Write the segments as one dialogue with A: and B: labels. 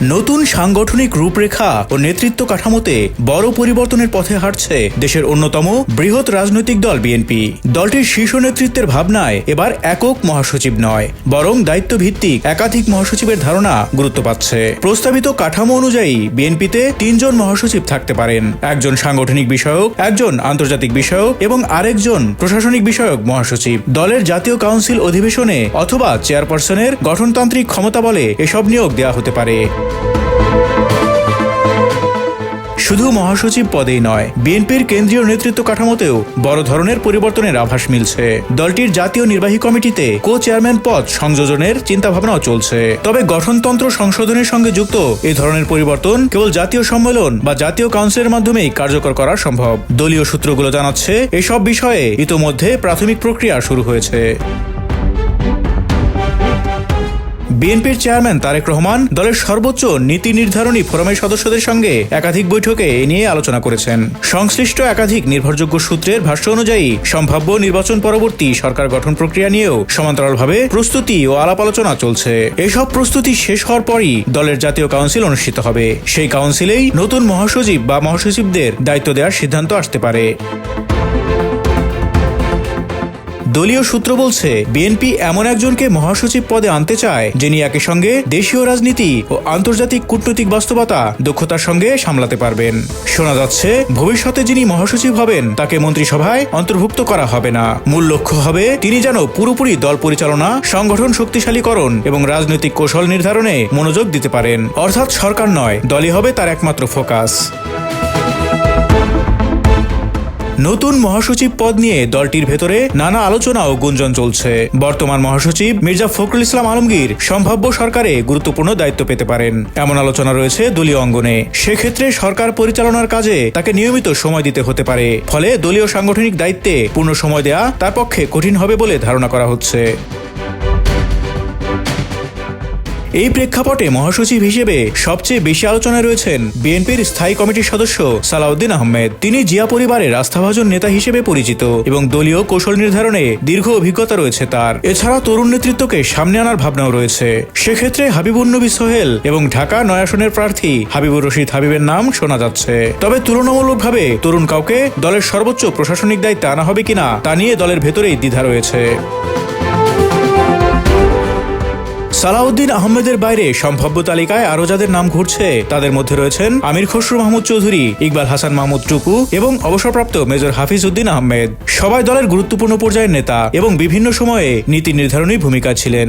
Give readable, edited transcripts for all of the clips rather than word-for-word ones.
A: নতুন সাংগঠনিক রূপরেখা ও নেতৃত্ব কাঠামোতে বড় পরিবর্তনের পথে হাঁটছে দেশের অন্যতম বৃহৎ রাজনৈতিক দল বিএনপি। দলটির শীর্ষ নেতৃত্বের ভাবনায় এবার একক মহাসচিব নয়, বরং দায়িত্ব ভিত্তিক একাধিক মহাসচিবের ধারণা গুরুত্ব পাচ্ছে। প্রস্তাবিত কাঠামো অনুযায়ী বিএনপিতে ৩ জন মহাসচিব থাকতে পারেন, একজন সাংগঠনিক বিষয়ক, একজন আন্তর্জাতিক বিষয়ক এবং আরেকজন প্রশাসনিক বিষয়ক মহাসচিব। দলের জাতীয় কাউন্সিল অধিবেশনে অথবা চেয়ারপারসনের গঠনতান্ত্রিক ক্ষমতা বলে এসব নিয়োগ দেওয়া হতে পারে। শুধু মহাসচিব পদেই নয়, বিএনপির কেন্দ্রীয় নেতৃত্ব কাঠামোতেও বড় ধরনের পরিবর্তনের আভাস মিলছে। দলটির জাতীয় নির্বাহী কমিটিতে কো চেয়ারম্যান পদ সংযোজনের চিন্তাভাবনাও চলছে। তবে গঠনতন্ত্র সংশোধনের সঙ্গে যুক্ত এই ধরনের পরিবর্তন কেবল জাতীয় সম্মেলন বা জাতীয় কাউন্সিলের মাধ্যমেই কার্যকর করা সম্ভব। দলীয় সূত্রগুলো জানাচ্ছে, এসব বিষয়ে ইতোমধ্যে প্রাথমিক প্রক্রিয়া শুরু হয়েছে। বিএনপির চেয়ারম্যান তারেক রহমান দলের সর্বোচ্চ নীতি নির্ধারণী ফোরামের সদস্যদের সঙ্গে একাধিক বৈঠকে এ নিয়ে আলোচনা করেছেন। সংশ্লিষ্ট একাধিক নির্ভরযোগ্য সূত্রের ভাষ্য অনুযায়ী সম্ভাব্য নির্বাচন পরবর্তী সরকার গঠন প্রক্রিয়া নিয়েও সমান্তরালভাবে প্রস্তুতি ও আলাপ আলোচনা চলছে। এসব প্রস্তুতি শেষ হওয়ার পরই দলের জাতীয় কাউন্সিল অনুষ্ঠিত হবে। সেই কাউন্সিলেই নতুন মহাসচিব বা মহাসচিবদের দায়িত্ব দেওয়ার সিদ্ধান্ত আসতে পারে। দলীয় সূত্র বলছে, বিএনপি এমন একজনকে মহাসচিব পদে আনতে চায় যিনি একই সঙ্গে দেশীয় রাজনীতি ও আন্তর্জাতিক কূটনৈতিক বাস্তবতা দক্ষতার সঙ্গে সামলাতে পারবেন। শোনা যাচ্ছে, ভবিষ্যতে যিনি মহাসচিব হবেন তাকে মন্ত্রিসভায় অন্তর্ভুক্ত করা হবে না। মূল লক্ষ্য হবে তিনি যেন পুরোপুরি দল পরিচালনা, সংগঠন শক্তিশালীকরণ এবং রাজনৈতিক কৌশল নির্ধারণে মনোযোগ দিতে পারেন। অর্থাৎ সরকার নয়, দলই হবে তার একমাত্র ফোকাস। নতুন মহাসচিব পদ নিয়ে দলটির ভেতরে নানা আলোচনা ও গুঞ্জন চলছে। বর্তমান মহাসচিব মির্জা ফখরুল ইসলাম আলমগীর সম্ভাব্য সরকারে গুরুত্বপূর্ণ দায়িত্ব পেতে পারেন, এমন আলোচনা রয়েছে দলীয় অঙ্গনে। সেক্ষেত্রে সরকার পরিচালনার কাজে তাকে নিয়মিত সময় দিতে হতে পারে। ফলে দলীয় সাংগঠনিক দায়িত্বে পূর্ণ সময় দেয়া তার পক্ষে কঠিন হবে বলে ধারণা করা হচ্ছে। এই প্রেক্ষাপটে মহাসচিব হিসেবে সবচেয়ে বেশি আলোচনায় রয়েছেন বিএনপির স্থায়ী কমিটির সদস্য সালাউদ্দিন আহমেদ। তিনি জিয়া পরিবারের আস্থাভাজন নেতা হিসেবে পরিচিত এবং দলীয় কৌশল নির্ধারণে দীর্ঘ অভিজ্ঞতা রয়েছে তার। এছাড়া তরুণ নেতৃত্বকে সামনে আনার ভাবনাও রয়েছে। সেক্ষেত্রে হাবিবুন নবী সোহেল এবং ঢাকা ৯ আসনের প্রার্থী হাবিবুর রশিদ হাবিবের নাম শোনা যাচ্ছে। তবে তুলনামূলকভাবে তরুণ কাউকে দলের সর্বোচ্চ প্রশাসনিক দায়িত্বে আনা হবে কিনা তা নিয়ে দলের ভেতরেই দ্বিধা রয়েছে। সালাউদ্দিন আহমেদের বাইরে সম্ভাব্য তালিকায় আরও যাদের নাম ঘুরছে তাদের মধ্যে রয়েছেন আমির খসরু মাহমুদ চৌধুরী, ইকবাল হাসান মাহমুদ টুকু এবং অবসরপ্রাপ্ত মেজর হাফিজ উদ্দিন আহমেদ। সবাই দলের গুরুত্বপূর্ণ পর্যায়ের নেতা এবং বিভিন্ন সময়ে নীতি নির্ধারণী ভূমিকা ছিলেন।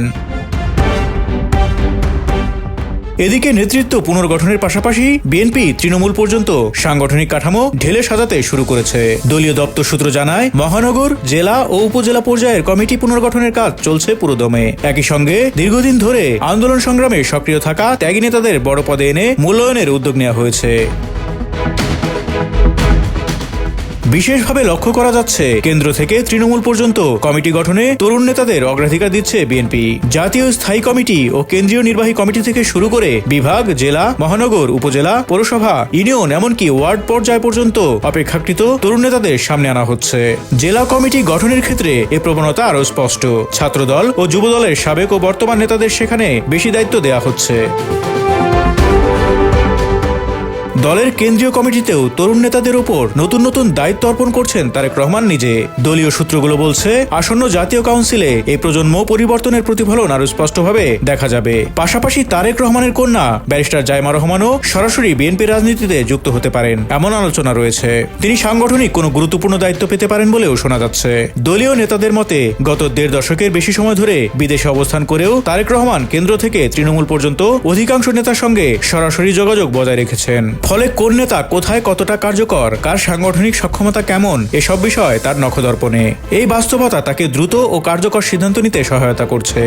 A: এদিকে নেতৃত্ব পুনর্গঠনের পাশাপাশি বিএনপি তৃণমূল পর্যন্ত সাংগঠনিক কাঠামো ঢেলে সাজাতে শুরু করেছে। দলীয় দপ্তর সূত্র জানায়, মহানগর, জেলা ও উপজেলা পর্যায়ের কমিটি পুনর্গঠনের কাজ চলছে পুরোদমে। একই সঙ্গে দীর্ঘদিন ধরে আন্দোলন সংগ্রামে সক্রিয় থাকা ত্যাগী নেতাদের বড় পদে এনে মূল্যায়নের উদ্যোগ নেওয়া হয়েছে। বিশেষভাবে লক্ষ্য করা যাচ্ছে, কেন্দ্র থেকে তৃণমূল পর্যন্ত কমিটি গঠনে তরুণ নেতাদের অগ্রাধিকার দিচ্ছে বিএনপি। জাতীয় স্থায়ী কমিটি ও কেন্দ্রীয় নির্বাহী কমিটি থেকে শুরু করে বিভাগ, জেলা, মহানগর, উপজেলা, পৌরসভা, ইউনিয়ন এমনকি ওয়ার্ড পর্যায় পর্যন্ত অপেক্ষাকৃত তরুণ নেতাদের সামনে আনা হচ্ছে। জেলা কমিটি গঠনের ক্ষেত্রে এ প্রবণতা আরও স্পষ্ট। ছাত্রদল ও যুবদলের সাবেক ও বর্তমান নেতাদের সেখানে বেশি দায়িত্ব দেওয়া হচ্ছে। দলের কেন্দ্রীয় কমিটিতেও তরুণ নেতাদের উপর নতুন নতুন দায়িত্ব অর্পণ করছেন তারেক রহমান নিজে। দলীয় সূত্রগুলো বলছে, আসন্ন জাতীয় কাউন্সিলে এই প্রজন্ম পরিবর্তনের প্রতিফলন আরো স্পষ্টভাবে দেখা যাবে। পাশাপাশি তারেক রহমানের কন্যা ব্যারিস্টার জাইমা রহমানও সরাসরি বিএনপি রাজনীতিতে যুক্ত হতে পারেন, এমন আলোচনা রয়েছে। তিনি সাংগঠনিক কোনো গুরুত্বপূর্ণ দায়িত্ব পেতে পারেন বলেও শোনা যাচ্ছে। দলীয় নেতাদের মতে, গত ১.৫ দশকের বেশি সময় ধরে বিদেশে অবস্থান করেও তারেক রহমান কেন্দ্র থেকে তৃণমূল পর্যন্ত অধিকাংশ নেতার সঙ্গে সরাসরি যোগাযোগ বজায় রেখেছেন। ফলে কোন নেতা কোথায় কতটা কার্যকর, কার সাংগঠনিক সক্ষমতা কেমন, এসব বিষয় তার নখদর্পণে। এই বাস্তবতা তাকে দ্রুত ও কার্যকর সিদ্ধান্ত নিতে সহায়তা করছে।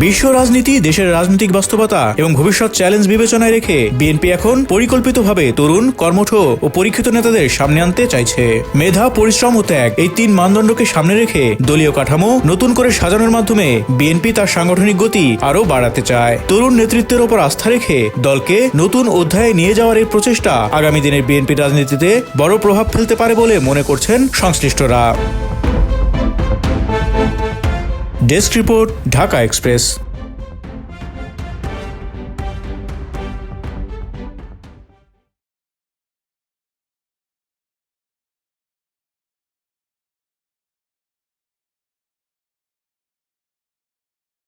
A: বিশ্ব রাজনীতি, দেশের রাজনৈতিক বাস্তবতা এবং ভবিষ্যৎ চ্যালেঞ্জ বিবেচনায় রেখে বিএনপি এখন পরিকল্পিতভাবে তরুণ, কর্মঠ ও পরীক্ষিত নেতাদের সামনে আনতে চাইছে। মেধা, পরিশ্রম ও ত্যাগ, এই ৩ মানদণ্ডকে সামনে রেখে দলীয় কাঠামো নতুন করে সাজানোর মাধ্যমে বিএনপি তার সাংগঠনিক গতি আরও বাড়াতে চায়। তরুণ নেতৃত্বের ওপর আস্থা রেখে দলকে নতুন অধ্যায়ে নিয়ে যাওয়ার এই প্রচেষ্টা আগামী দিনের বিএনপি রাজনীতিতে বড় প্রভাব ফেলতে পারে বলে মনে করছেন সংশ্লিষ্টরা। Desk report, Dhaka express.